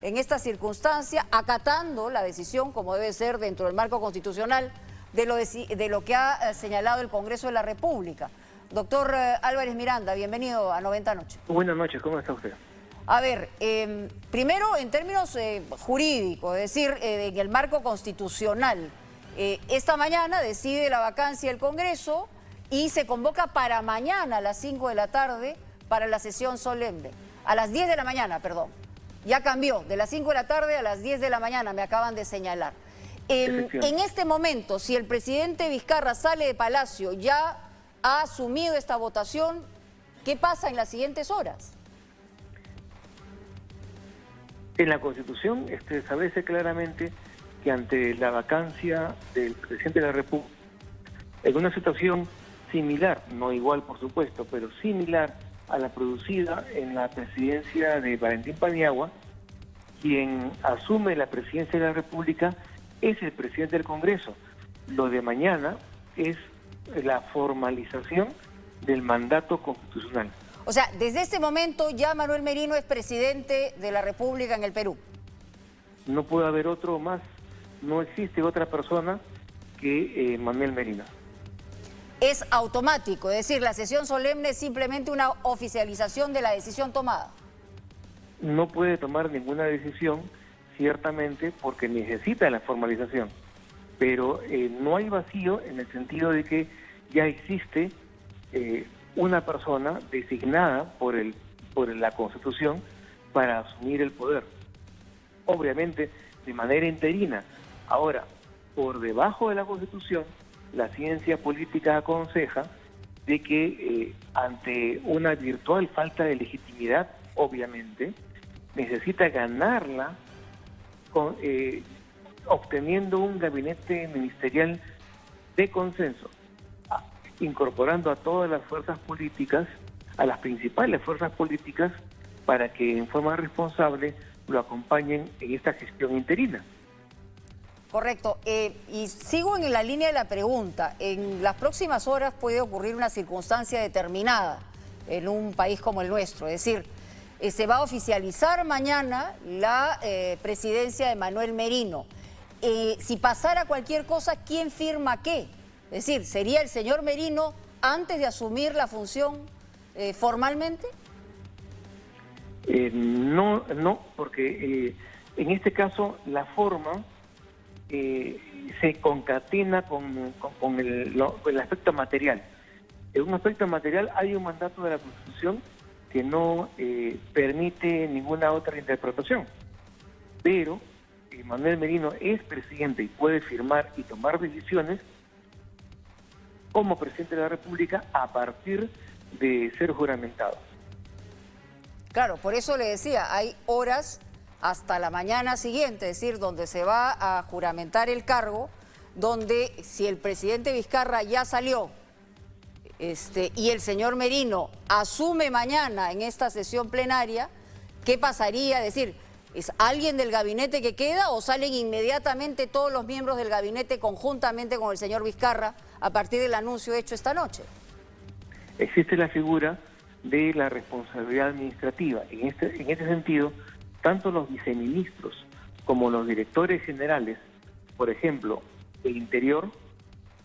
en esta circunstancia, acatando la decisión, como debe ser dentro del marco constitucional, de lo que ha señalado el Congreso de la República. Doctor Álvarez Miranda, bienvenido a 90 Noches. Buenas noches, ¿cómo está usted? A ver, primero en términos jurídicos, es decir, en el marco constitucional, esta mañana decide la vacancia el Congreso y se convoca para mañana a las 5 de la tarde para la sesión solemne, a las 10 de la mañana, perdón. Ya cambió, de las 5 de la tarde a las 10 de la mañana, me acaban de señalar. En este momento, si el presidente Vizcarra sale de Palacio, ya ha asumido esta votación, ¿qué pasa en las siguientes horas? En la Constitución se establece claramente que ante la vacancia del presidente de la República, en una situación similar, no igual por supuesto, pero similar a la producida en la presidencia de Valentín Paniagua, quien asume la presidencia de la República es el presidente del Congreso. Lo de mañana es la formalización del mandato constitucional. O sea, desde este momento ya Manuel Merino es presidente de la República en el Perú. No puede haber otro más, no existe otra persona que Manuel Merino. Es automático, es decir, la sesión solemne es simplemente una oficialización de la decisión tomada. No puede tomar ninguna decisión, ciertamente, porque necesita la formalización, pero no hay vacío en el sentido de que ya existe una persona designada por la Constitución para asumir el poder. Obviamente, de manera interina. Ahora, por debajo de la Constitución, la ciencia política aconseja de que ante una virtual falta de legitimidad, obviamente, necesita ganarla obteniendo un gabinete ministerial de consenso, incorporando a todas las fuerzas políticas, a las principales fuerzas políticas, para que en forma responsable lo acompañen en esta gestión interina. Correcto. Y sigo en la línea de la pregunta. En las próximas horas puede ocurrir una circunstancia determinada en un país como el nuestro. Es decir, se va a oficializar mañana la presidencia de Manuel Merino. Si pasara cualquier cosa, ¿quién firma qué? Es decir, ¿sería el señor Merino antes de asumir la función formalmente? No, porque en este caso la forma se concatena con el aspecto material. En un aspecto material hay un mandato de la Constitución que no permite ninguna otra interpretación, pero Manuel Merino es presidente y puede firmar y tomar decisiones como presidente de la República a partir de ser juramentado. Claro, por eso le decía, hay horas hasta la mañana siguiente, es decir, donde se va a juramentar el cargo, donde si el presidente Vizcarra ya salió y el señor Merino asume mañana en esta sesión plenaria, ¿qué pasaría? Es decir, ¿es alguien del gabinete que queda o salen inmediatamente todos los miembros del gabinete conjuntamente con el señor Vizcarra a partir del anuncio hecho esta noche? Existe la figura de la responsabilidad administrativa. En este sentido, tanto los viceministros como los directores generales, por ejemplo, el Interior,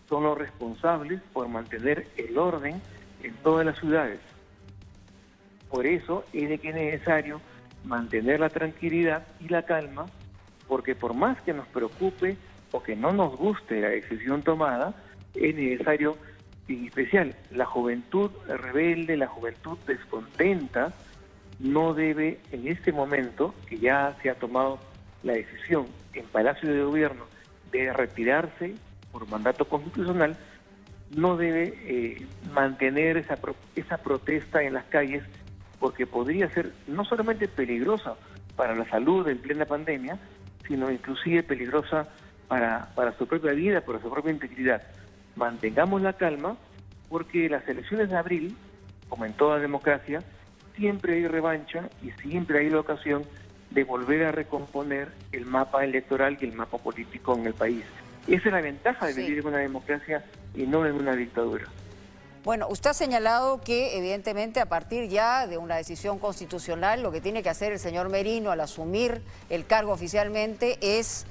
son los responsables por mantener el orden en todas las ciudades. Por eso es de que es necesario mantener la tranquilidad y la calma, porque por más que nos preocupe o que no nos guste la decisión tomada, es necesario, en especial la juventud rebelde, la juventud descontenta, no debe en este momento, que ya se ha tomado la decisión en Palacio de Gobierno de retirarse por mandato constitucional, no debe mantener esa protesta en las calles, porque podría ser no solamente peligrosa para la salud en plena pandemia, sino inclusive peligrosa para su propia vida, para su propia integridad. Mantengamos la calma, porque las elecciones de abril, como en toda democracia, siempre hay revancha y siempre hay la ocasión de volver a recomponer el mapa electoral y el mapa político en el país. Esa es la ventaja de vivir en una democracia y no en una dictadura. Bueno, usted ha señalado que evidentemente a partir ya de una decisión constitucional lo que tiene que hacer el señor Merino al asumir el cargo oficialmente es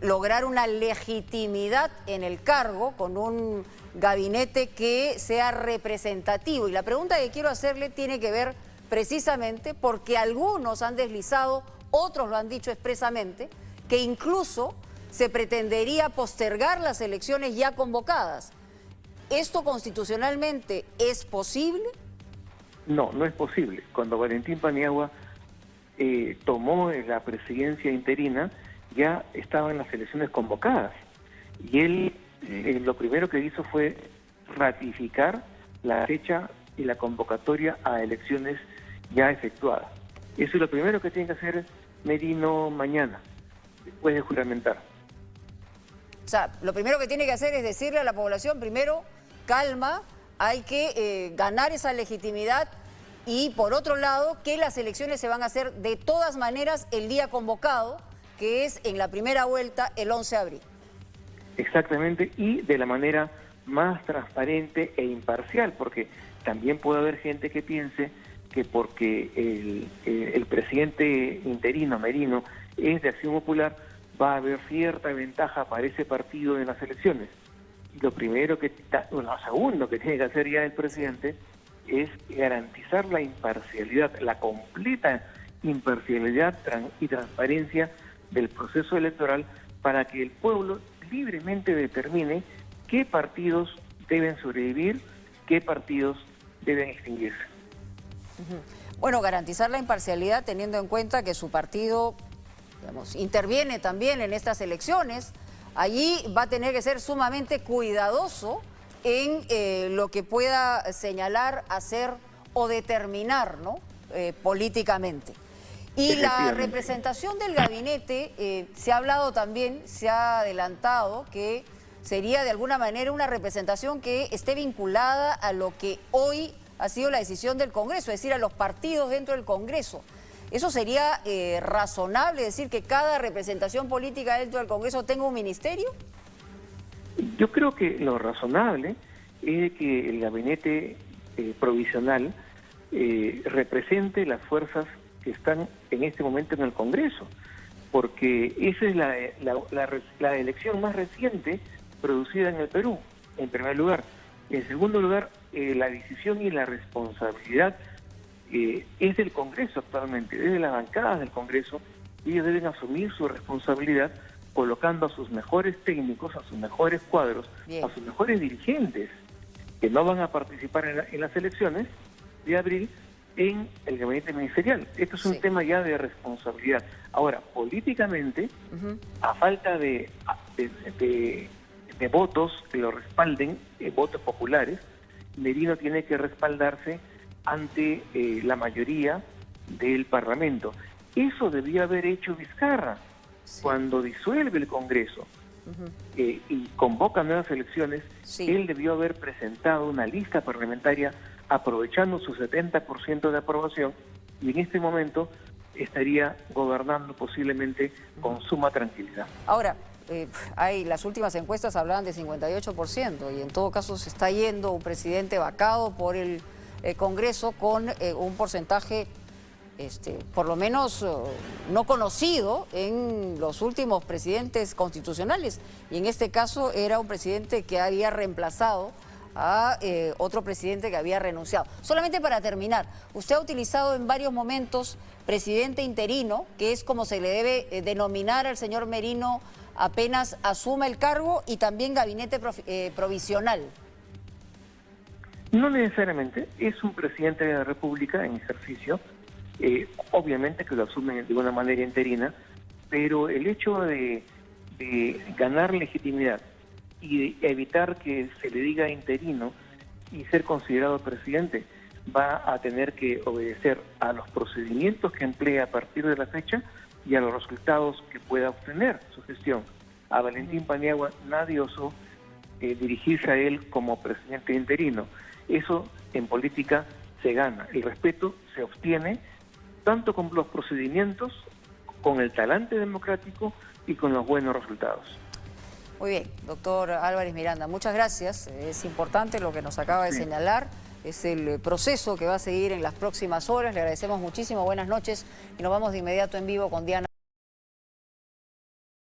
lograr una legitimidad en el cargo con un gabinete que sea representativo. Y la pregunta que quiero hacerle tiene que ver precisamente porque algunos han deslizado, otros lo han dicho expresamente, que incluso se pretendería postergar las elecciones ya convocadas. ¿Esto constitucionalmente es posible? No, no es posible. Cuando Valentín Paniagua tomó la presidencia interina, ya estaban las elecciones convocadas. Y él lo primero que hizo fue ratificar la fecha y la convocatoria a elecciones ya efectuadas. Eso es lo primero que tiene que hacer Merino mañana, después de juramentar. O sea, lo primero que tiene que hacer es decirle a la población, primero, calma, hay que ganar esa legitimidad y, por otro lado, que las elecciones se van a hacer de todas maneras el día convocado, que es en la primera vuelta el 11 de abril. Exactamente, y de la manera más transparente e imparcial, porque también puede haber gente que piense que porque el presidente interino, Merino, es de Acción Popular, va a haber cierta ventaja para ese partido en las elecciones. Y lo segundo que tiene que hacer ya el presidente es garantizar la imparcialidad, la completa imparcialidad y transparencia del proceso electoral para que el pueblo libremente determine qué partidos deben sobrevivir, qué partidos deben extinguirse. Bueno, garantizar la imparcialidad teniendo en cuenta que su partido, digamos, interviene también en estas elecciones. Allí va a tener que ser sumamente cuidadoso en lo que pueda señalar, hacer o determinar, ¿no? Políticamente. Y la representación del gabinete, se ha hablado también, se ha adelantado que sería de alguna manera una representación que esté vinculada a lo que hoy ha sido la decisión del Congreso, es decir, a los partidos dentro del Congreso. ¿Eso sería razonable decir que cada representación política dentro del Congreso tenga un ministerio? Yo creo que lo razonable es que el gabinete provisional represente las fuerzas que están en este momento en el Congreso, porque esa es la elección más reciente producida en el Perú, en primer lugar. En segundo lugar, la decisión y la responsabilidad es del Congreso actualmente, es de las bancadas del Congreso, y ellos deben asumir su responsabilidad colocando a sus mejores técnicos, a sus mejores cuadros, Bien, a sus mejores dirigentes, que no van a participar en las elecciones de abril, en el gabinete ministerial. Esto es un tema ya de responsabilidad. Ahora, políticamente, a falta de votos que lo respalden, votos populares, Merino tiene que respaldarse ante la mayoría del Parlamento. Eso debió haber hecho Vizcarra cuando disuelve el Congreso y convoca nuevas elecciones. Él debió haber presentado una lista parlamentaria aprovechando su 70% de aprobación, y en este momento estaría gobernando posiblemente con suma tranquilidad. Ahora, las últimas encuestas hablaban de 58% y en todo caso se está yendo un presidente vacado por el Congreso con un porcentaje por lo menos no conocido en los últimos presidentes constitucionales, y en este caso era un presidente que había reemplazado a otro presidente que había renunciado. Solamente para terminar, usted ha utilizado en varios momentos presidente interino, que es como se le debe denominar al señor Merino apenas asuma el cargo, y también gabinete provisional. No necesariamente, es un presidente de la República en ejercicio, obviamente que lo asume de una manera interina, pero el hecho de ganar legitimidad y evitar que se le diga interino y ser considerado presidente, va a tener que obedecer a los procedimientos que emplea a partir de la fecha y a los resultados que pueda obtener su gestión. A Valentín Paniagua nadie osó dirigirse a él como presidente interino. Eso en política se gana. El respeto se obtiene tanto con los procedimientos, con el talante democrático y con los buenos resultados. Muy bien, doctor Álvarez Miranda, muchas gracias. Es importante lo que nos acaba de señalar. Es el proceso que va a seguir en las próximas horas. Le agradecemos muchísimo. Buenas noches y nos vamos de inmediato en vivo con Diana.